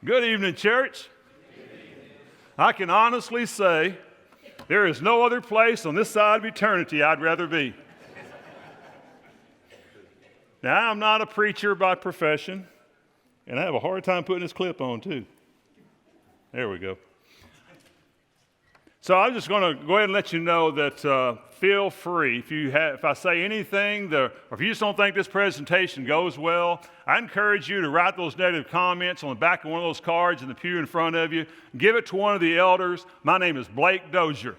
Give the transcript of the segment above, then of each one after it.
Good evening, church. I can honestly say there is no other place on this side of eternity I'd rather be. Now, I'm not a preacher by profession, and I have a hard time putting this clip on, too. There we go. So I'm just going to go ahead and let you know that feel free. If I say anything, or if you just don't think this presentation goes well, I encourage you to write those negative comments on the back of one of those cards in the pew in front of you. Give it to one of the elders. My name is Blake Dozier.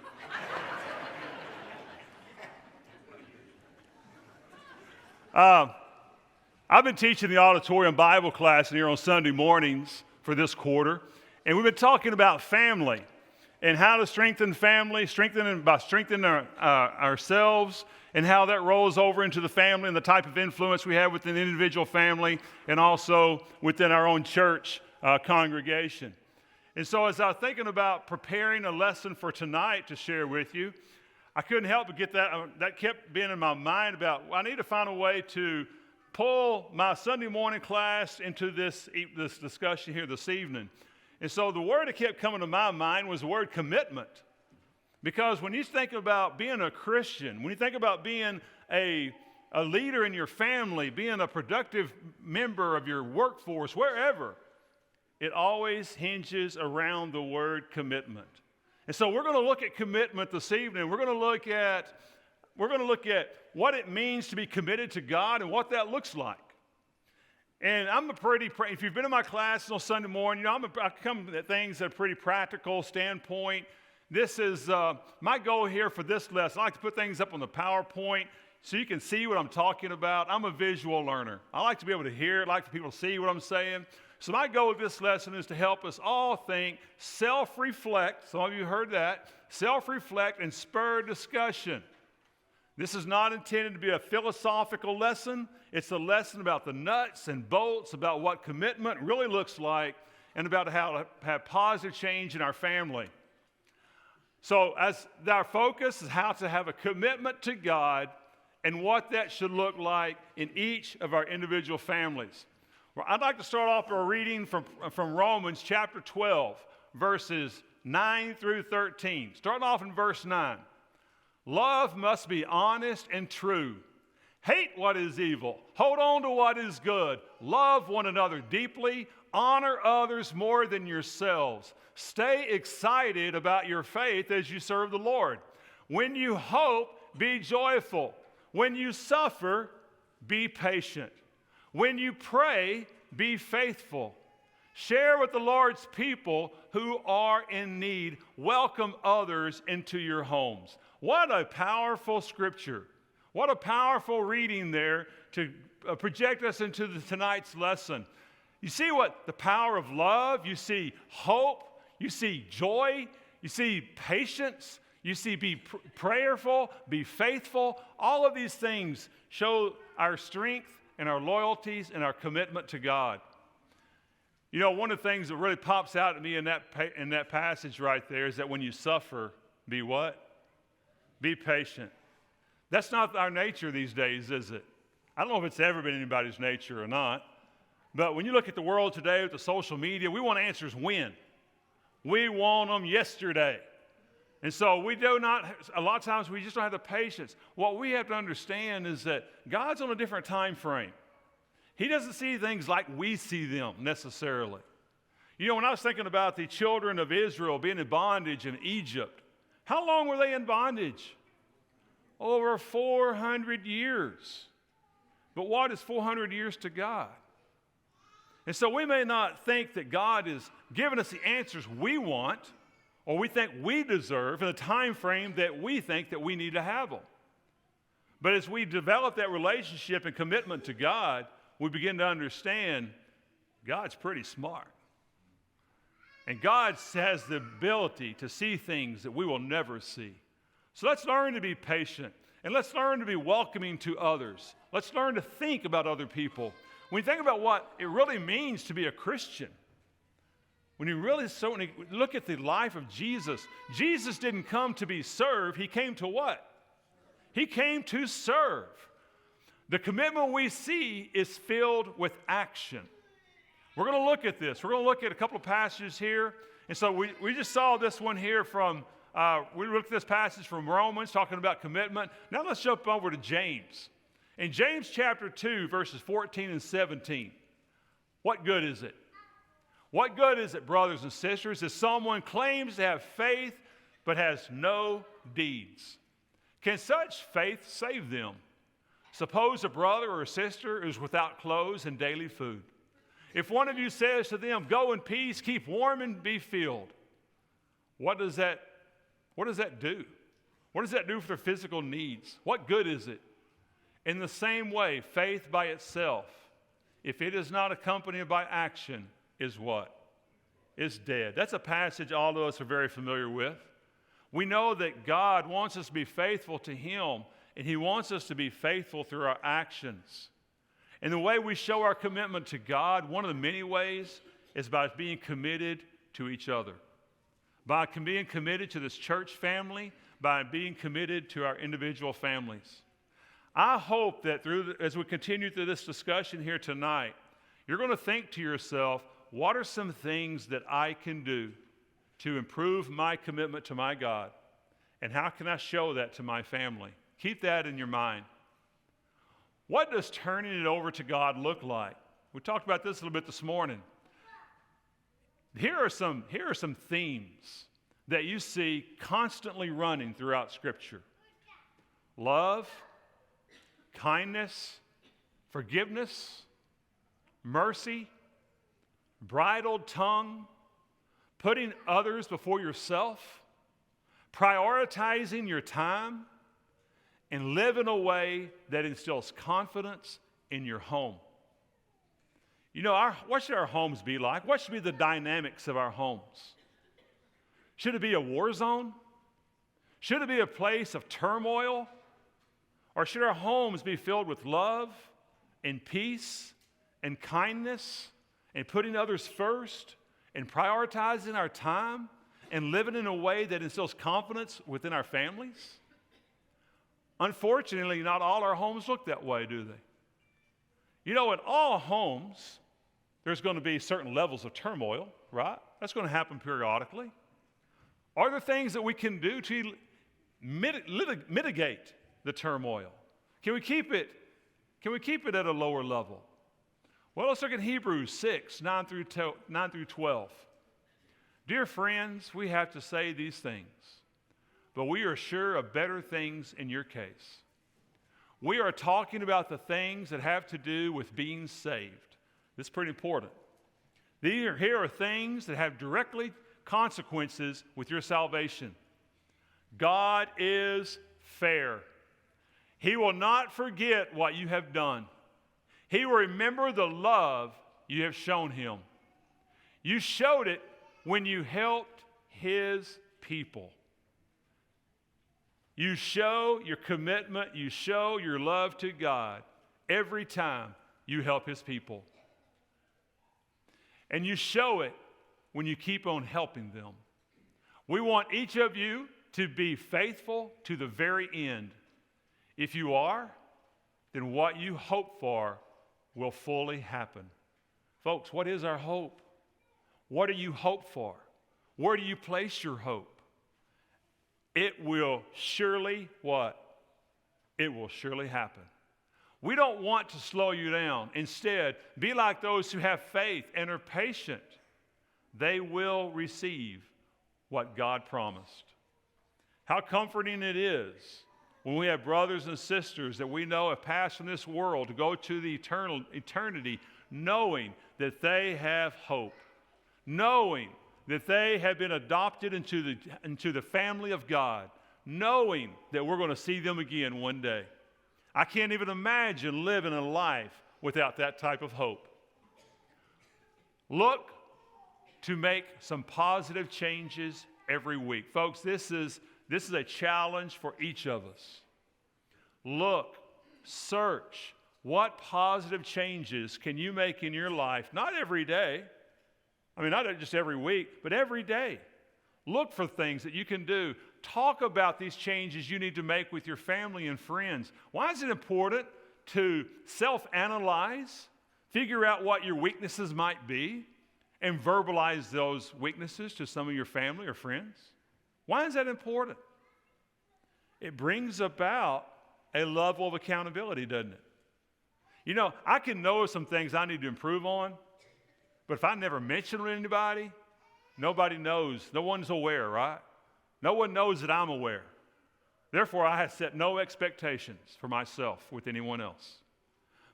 I've been teaching the auditorium Bible class here on Sunday mornings for this quarter, and we've been talking about family and how to strengthen family, by strengthening ourselves, and how that rolls over into the family and the type of influence we have within the individual family and also within our own church congregation. And so as I was thinking about preparing a lesson for tonight to share with you, I couldn't help but get that kept being in my mind about, I need to find a way to pull my Sunday morning class into this discussion here this evening. And so the word that kept coming to my mind was the word commitment. Because when you think about being a Christian, when you think about being a leader in your family, being a productive member of your workforce, wherever, it always hinges around the word commitment. And so we're going to look at commitment this evening. We're going to look at what it means to be committed to God and what that looks like. And if you've been in my classes on Sunday morning, I come at things at a pretty practical standpoint. This is my goal here for this lesson. I like to put things up on the PowerPoint so you can see what I'm talking about. I'm a visual learner. I like to be able to hear it. I like for people to see what I'm saying. So my goal with this lesson is to help us all think, self-reflect. Some of you heard that. Self-reflect and spur discussion. This is not intended to be a philosophical lesson. It's a lesson about the nuts and bolts, about what commitment really looks like, and about how to have positive change in our family. So as our focus is how to have a commitment to God and what that should look like in each of our individual families. Well, I'd like to start off by reading from Romans chapter 12, verses 9 through 13. Starting off in verse 9. Love must be honest and true. Hate what is evil. Hold on to what is good. Love one another deeply. Honor others more than yourselves. Stay excited about your faith as you serve the Lord. When you hope, be joyful. When you suffer, be patient. When you pray, be faithful. Share with the Lord's people who are in need. Welcome others into your homes. What a powerful scripture. What a powerful reading there to project us into tonight's lesson. You see what the power of love, you see hope, you see joy, you see patience, you see be prayerful, be faithful. All of these things show our strength and our loyalties and our commitment to God. You know, one of the things that really pops out at me in that passage right there is that when you suffer, be what? Be patient. That's not our nature these days, is it? I don't know if it's ever been anybody's nature or not, but when you look at the world today with the social media, we want answers when. We want them yesterday. And so a lot of times we just don't have the patience. What we have to understand is that God's on a different time frame. He doesn't see things like we see them necessarily. You know, when I was thinking about the children of Israel being in bondage in Egypt, how long were they in bondage? Over 400 years. But what is 400 years to God? And so we may not think that God is giving us the answers we want or we think we deserve in the time frame that we think that we need to have them. But as we develop that relationship and commitment to God, we begin to understand God's pretty smart. And God has the ability to see things that we will never see. So let's learn to be patient, and let's learn to be welcoming to others. Let's learn to think about other people. When you think about what it really means to be a Christian, when you really look at the life of Jesus, Jesus didn't come to be served. He came to what? He came to serve. The commitment we see is filled with action. We're going to look at this. We're going to look at a couple of passages here. And so we just saw this one here from, we looked at this passage from Romans talking about commitment. Now let's jump over to James. In James chapter 2, verses 14 and 17, what good is it? What good is it, brothers and sisters, if someone claims to have faith but has no deeds? Can such faith save them? Suppose a brother or a sister is without clothes and daily food. If one of you says to them, go in peace, keep warm and be filled, what does that do? What does that do for their physical needs? What good is it? In the same way, faith by itself, if it is not accompanied by action, is what? Is dead. That's a passage all of us are very familiar with. We know that God wants us to be faithful to Him, and He wants us to be faithful through our actions. And the way we show our commitment to God, one of the many ways, is by being committed to each other. By being committed to this church family, by being committed to our individual families. I hope that as we continue through this discussion here tonight, you're going to think to yourself, what are some things that I can do to improve my commitment to my God? And how can I show that to my family? Keep that in your mind. What does turning it over to God look like? We talked about this a little bit this morning. Here are some themes that you see constantly running throughout Scripture. Love, kindness, forgiveness, mercy, bridled tongue, putting others before yourself, prioritizing your time, and live in a way that instills confidence in your home. You know, what should our homes be like? What should be the dynamics of our homes? Should it be a war zone? Should it be a place of turmoil? Or should our homes be filled with love and peace and kindness and putting others first and prioritizing our time and living in a way that instills confidence within our families? Unfortunately, not all our homes look that way, do they? You know, in all homes, there's going to be certain levels of turmoil, right? That's going to happen periodically. Are there things that we can do to mitigate the turmoil? Can we keep it at a lower level? Well, let's look at Hebrews 6, 9 through 12. Dear friends, we have to say these things, but we are sure of better things in your case. We are talking about the things that have to do with being saved. This is pretty important. Here are things that have directly consequences with your salvation. God is fair. He will not forget what you have done. He will remember the love you have shown Him. You showed it when you helped His people. You show your commitment, you show your love to God every time you help His people. And you show it when you keep on helping them. We want each of you to be faithful to the very end. If you are, then what you hope for will fully happen. Folks, what is our hope? What do you hope for? Where do you place your hope? It will surely what? It will surely happen. We don't want to slow you down. Instead, be like those who have faith and are patient. They will receive what God promised. How comforting it is when we have brothers and sisters that we know have passed from this world to go to the eternity, knowing that they have hope, knowing that they have been adopted into the family of God, knowing that we're going to see them again one day. I can't even imagine living a life without that type of hope. Look to make some positive changes every week. Folks, this is a challenge for each of us. Look, search, what positive changes can you make in your life? Not every day. I mean, not just every week, but every day. Look for things that you can do. Talk about these changes you need to make with your family and friends. Why is it important to self-analyze, Figure out what your weaknesses might be and verbalize those weaknesses to some of your family or friends. Why is that important? It brings about a level of accountability, doesn't it? You know, I can know some things I need to improve on, but if I never mention it to anybody, nobody knows. No one's aware, right? No one knows that I'm aware. Therefore, I have set no expectations for myself with anyone else.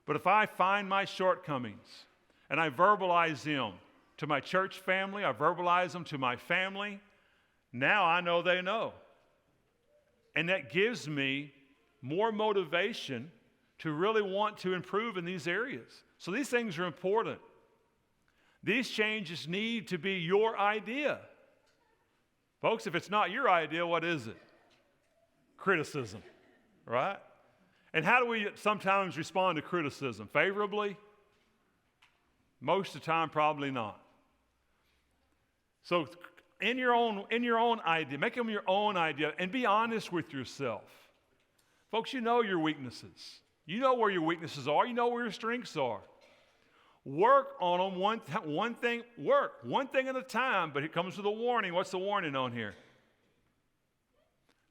But if I find my shortcomings and I verbalize them to my church family, I verbalize them to my family, now I know they know. And that gives me more motivation to really want to improve in these areas. So these things are important. These changes need to be your idea. Folks, if it's not your idea, what is it? Criticism, right? And how do we sometimes respond to criticism? Favorably? Most of the time, probably not. So in your own idea, make them your own idea and be honest with yourself. Folks, you know your weaknesses. You know where your weaknesses are. You know where your strengths are. Work on them one thing at a time, but it comes with a warning. What's the warning on here?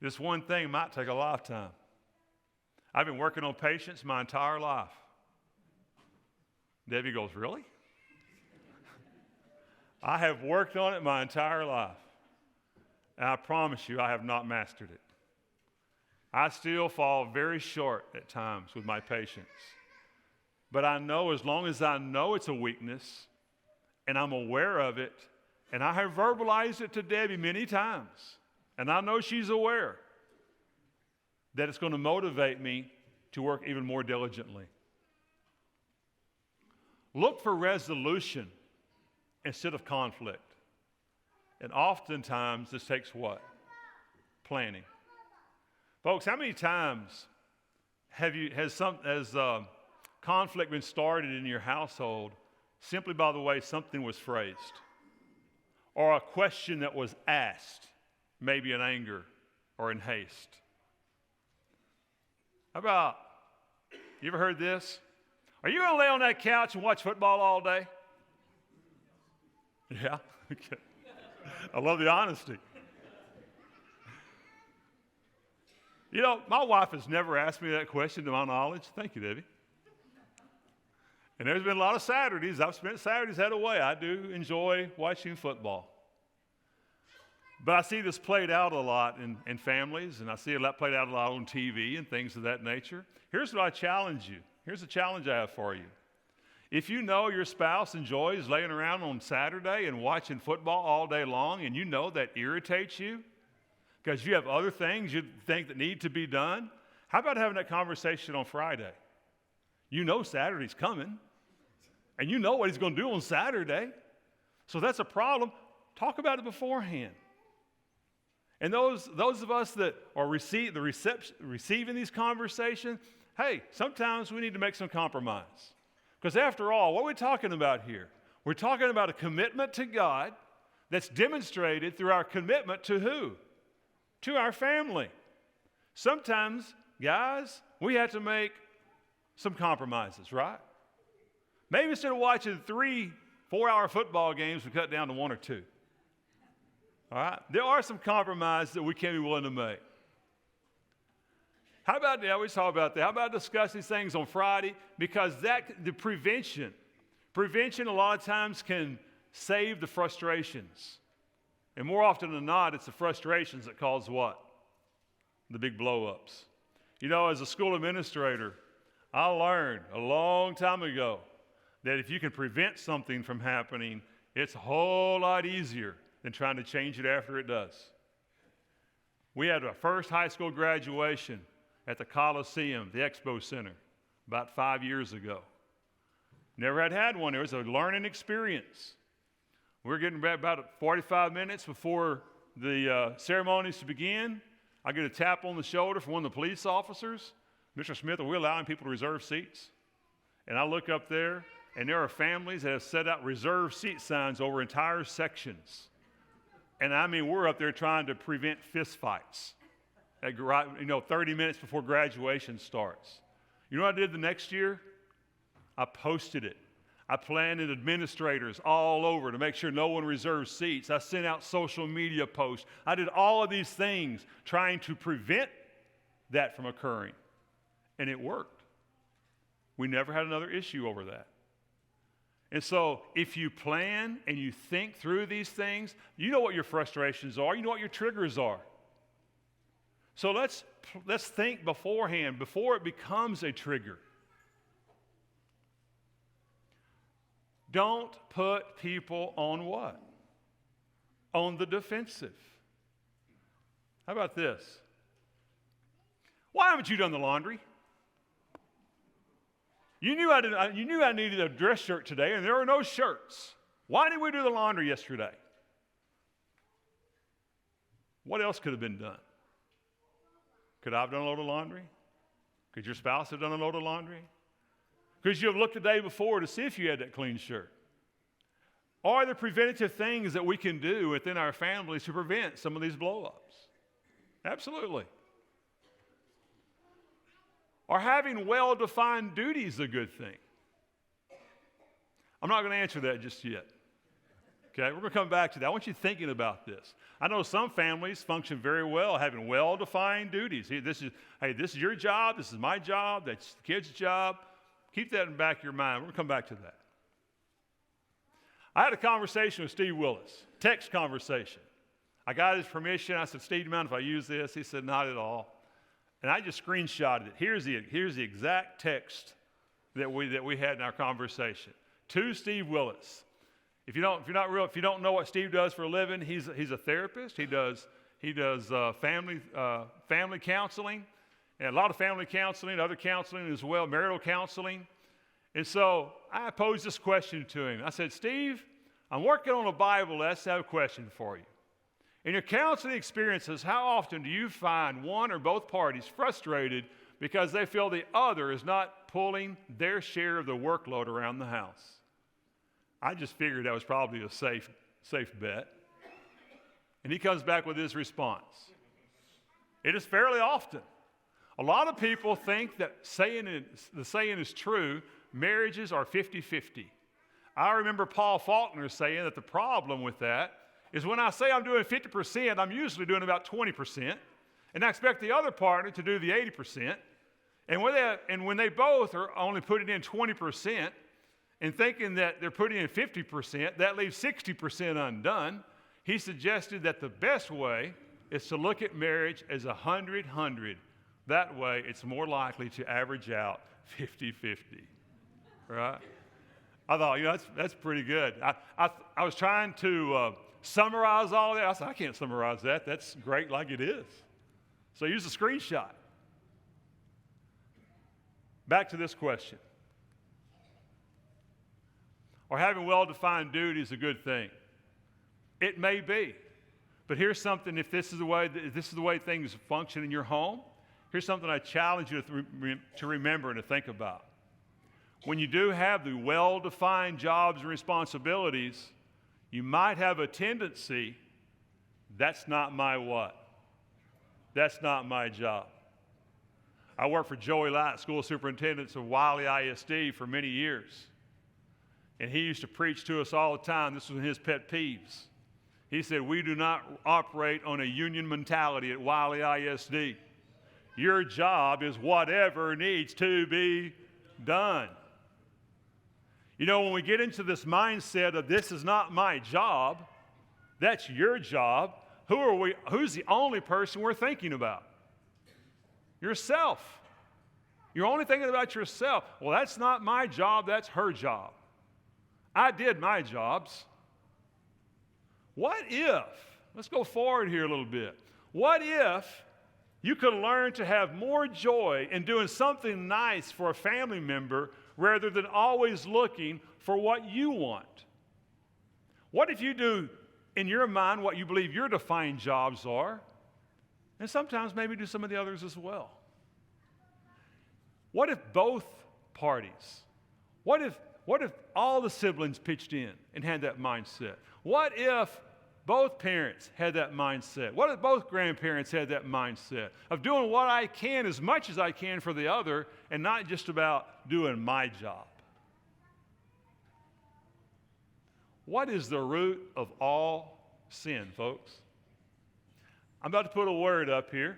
This one thing might take a lifetime. I've been working on patience my entire life. Debbie goes, really? I have worked on it my entire life. And I promise you, I have not mastered it. I still fall very short at times with my patience. But I know as long as I know it's a weakness and I'm aware of it, and I have verbalized it to Debbie many times, and I know she's aware, that it's going to motivate me to work even more diligently. Look for resolution instead of conflict. And oftentimes this takes what? Planning. Folks, how many times has conflict been started in your household simply by the way something was phrased? Or a question that was asked, maybe in anger or in haste? How about, you ever heard this? Are you going to lay on that couch and watch football all day? Yeah? Okay. I love the honesty. You know, my wife has never asked me that question to my knowledge. Thank you, Debbie. And there's been a lot of Saturdays. I've spent Saturdays that away. I do enjoy watching football. But I see this played out a lot in families, and I see it played out a lot on TV and things of that nature. Here's what I challenge you. Here's a challenge I have for you. If you know your spouse enjoys laying around on Saturday and watching football all day long, and you know that irritates you because you have other things you think that need to be done, how about having that conversation on Friday? You know Saturday's coming, and you know what he's going to do on Saturday. So that's a problem. Talk about it beforehand. And those of us that are receiving these conversations, hey, sometimes we need to make some compromise. Because after all, what are we talking about here? We're talking about a commitment to God that's demonstrated through our commitment to who? To our family. Sometimes, guys, we have to make some compromises, right? Maybe instead of watching 3 4-hour football games, we cut down to 1 or 2. All right? There are some compromises that we can be willing to make. How about, I always talk about that. How about discuss these things on Friday? Because the prevention a lot of times can save the frustrations. And more often than not, it's the frustrations that cause what? The big blow-ups. You know, as a school administrator, I learned a long time ago that if you can prevent something from happening, it's a whole lot easier than trying to change it after it does. We had our first high school graduation at the Coliseum, the Expo Center, about 5 years ago. Never had one. It was a learning experience. We were getting about 45 minutes before the ceremonies to begin. I get a tap on the shoulder from one of the police officers. Mr. Smith, are we allowing people to reserve seats? And I look up there, and there are families that have set out reserved seat signs over entire sections. And I mean, we're up there trying to prevent fistfights at 30 minutes before graduation starts. You know what I did the next year? I posted it. I planted administrators all over to make sure no one reserved seats. I sent out social media posts. I did all of these things trying to prevent that from occurring. And it worked. We never had another issue over that. And so if you plan and you think through these things, you know what your frustrations are. You know what your triggers are. So let's think beforehand, before it becomes a trigger. Don't put people on what? On the defensive. How about this? Why haven't you done the laundry? You knew I needed a dress shirt today, and there were no shirts. Why didn't we do the laundry yesterday? What else could have been done? Could I have done a load of laundry? Could your spouse have done a load of laundry? Could you have looked the day before to see if you had that clean shirt? Are there preventative things that we can do within our families to prevent some of these blow-ups? Absolutely. Are having well-defined duties a good thing? I'm not going to answer that just yet. Okay, we're going to come back to that. I want you thinking about this. I know some families function very well having well-defined duties. Hey, this is your job. This is my job. That's the kid's job. Keep that in the back of your mind. We're going to come back to that. I had a conversation with Steve Willis, text conversation. I got his permission. I said, Steve, do you mind if I use this? He said, not at all. And I just screenshotted it. Here's the exact text that we had in our conversation. To Steve Willis. If you don't know what Steve does for a living, he's a therapist. He does family counseling, and a lot of family counseling, other counseling as well, marital counseling. And so I posed this question to him. I said, Steve, I'm working on a Bible lesson. I have a question for you. In your counseling experiences, how often do you find one or both parties frustrated because they feel the other is not pulling their share of the workload around the house? I just figured that was probably a safe bet. And he comes back with his response. It is fairly often. A lot of people think that the saying is true, marriages are 50-50. I remember Paul Faulkner saying that the problem with that is when I say I'm doing 50%, I'm usually doing about 20%, and I expect the other partner to do the 80%. And when they both are only putting in 20% and thinking that they're putting in 50%, that leaves 60% undone. He suggested that the best way is to look at marriage as 100-100. That way, it's more likely to average out 50-50, right? I thought, that's pretty good. I was trying to summarize all that. I said, I can't summarize that. That's great like it is. So I used a screenshot. Back to this question. Are having well-defined duties a good thing? It may be. But here's something, if this is the way things function in your home, here's something I challenge you to remember and to think about. When you do have the well-defined jobs and responsibilities, you might have a tendency, that's not my what? That's not my job. I worked for Joey Light, school superintendent of Wiley ISD for many years. And he used to preach to us all the time. This was his pet peeves. He said, we do not operate on a union mentality at Wiley ISD. Your job is whatever needs to be done. When we get into this mindset of this is not my job, that's your job, who's the only person we're thinking about? Yourself. You're only thinking about yourself. Well, that's not my job, that's her job. I did my jobs. What if, let's go forward here a little bit. What if you could learn to have more joy in doing something nice for a family member rather than always looking for what you want? What if you do, in your mind, what you believe your defined jobs are, and sometimes maybe do some of the others as well? What if both parties, what if all the siblings pitched in and had that mindset? What if both parents had that mindset? What if both grandparents had that mindset of doing what I can as much as I can for the other and not just about doing my job? What is the root of all sin, folks? I'm about to put a word up here.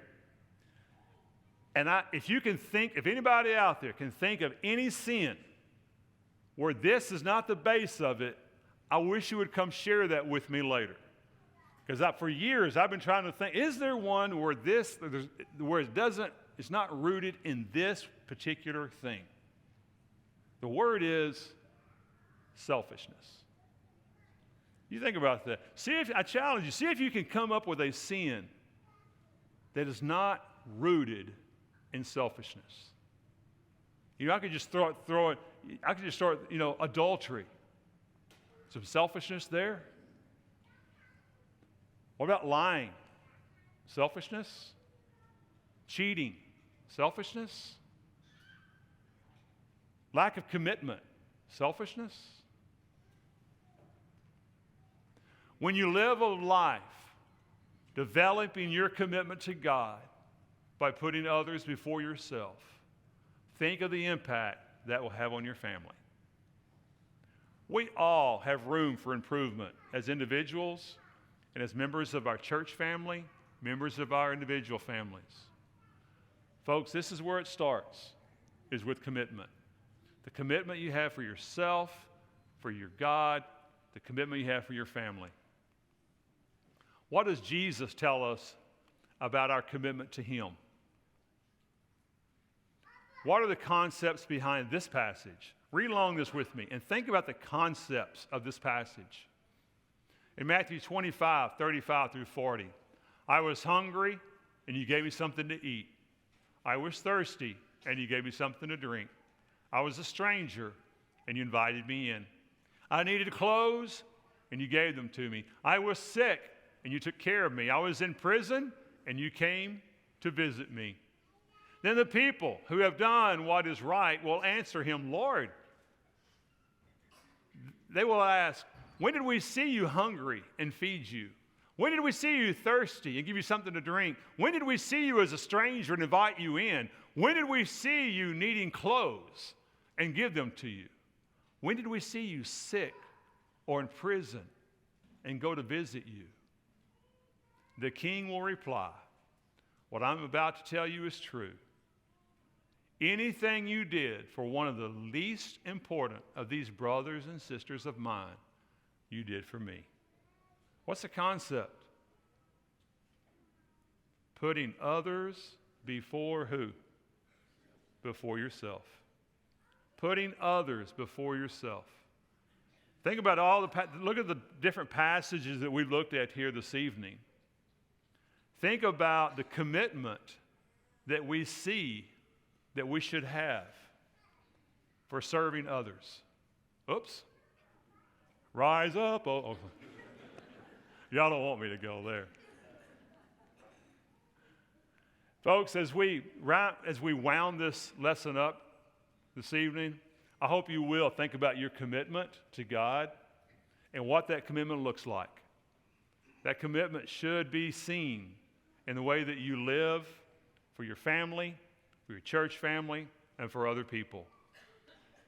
And if anybody out there can think of any sin where this is not the base of it, I wish you would come share that with me later. Because for years I've been trying to think, is there one where it's not rooted in this particular thing? The word is selfishness. You think about that. I challenge you, see if you can come up with a sin that is not rooted in selfishness. I could just throw it, I could just start, adultery. Some selfishness there. What about lying? Selfishness? Cheating? Selfishness? Lack of commitment? Selfishness? When you live a life developing your commitment to God by putting others before yourself, think of the impact that will have on your family. We all have room for improvement as individuals and as members of our church family, members of our individual families. Folks, this is where it starts, is with commitment. The commitment you have for yourself, for your God, the commitment you have for your family. What does Jesus tell us about our commitment to Him? What are the concepts behind this passage? Read along this with me and think about the concepts of this passage. In Matthew 25, 35 through 40, I was hungry and you gave me something to eat. I was thirsty and you gave me something to drink. I was a stranger and you invited me in. I needed clothes and you gave them to me. I was sick and you took care of me. I was in prison and you came to visit me. Then the people who have done what is right will answer him, Lord. They will ask, when did we see you hungry and feed you? When did we see you thirsty and give you something to drink? When did we see you as a stranger and invite you in? When did we see you needing clothes and give them to you? When did we see you sick or in prison and go to visit you? The king will reply, what I'm about to tell you is true. Anything you did for one of the least important of these brothers and sisters of mine, you did for me. What's the concept? Putting others before who? Before yourself. Putting others before yourself. Think about look at the different passages that we looked at here this evening. Think about the commitment that we see that we should have for serving others. Oops. Rise up. Oh. Y'all don't want me to go there. Folks, as we wound this lesson up this evening, I hope you will think about your commitment to God and what that commitment looks like. That commitment should be seen in the way that you live for your family, for your church family, and for other people.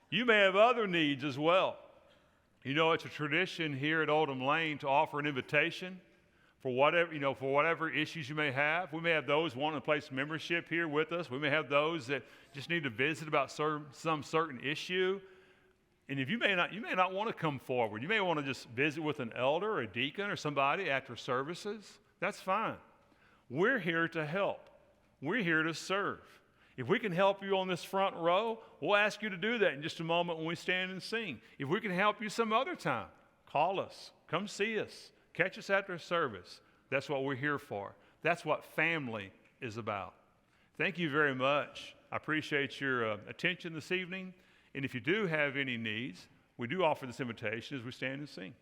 You may have other needs as well. It's a tradition here at Oldham Lane to offer an invitation for whatever issues you may have. We may have those wanting to place membership here with us. We may have those that just need to visit about some certain issue. And if you may not want to come forward. You may want to just visit with an elder or a deacon or somebody after services. That's fine. We're here to help. We're here to serve. If we can help you on this front row, we'll ask you to do that in just a moment when we stand and sing. If we can help you some other time, call us. Come see us. Catch us after service. That's what we're here for. That's what family is about. Thank you very much. I appreciate your attention this evening. And if you do have any needs, we do offer this invitation as we stand and sing.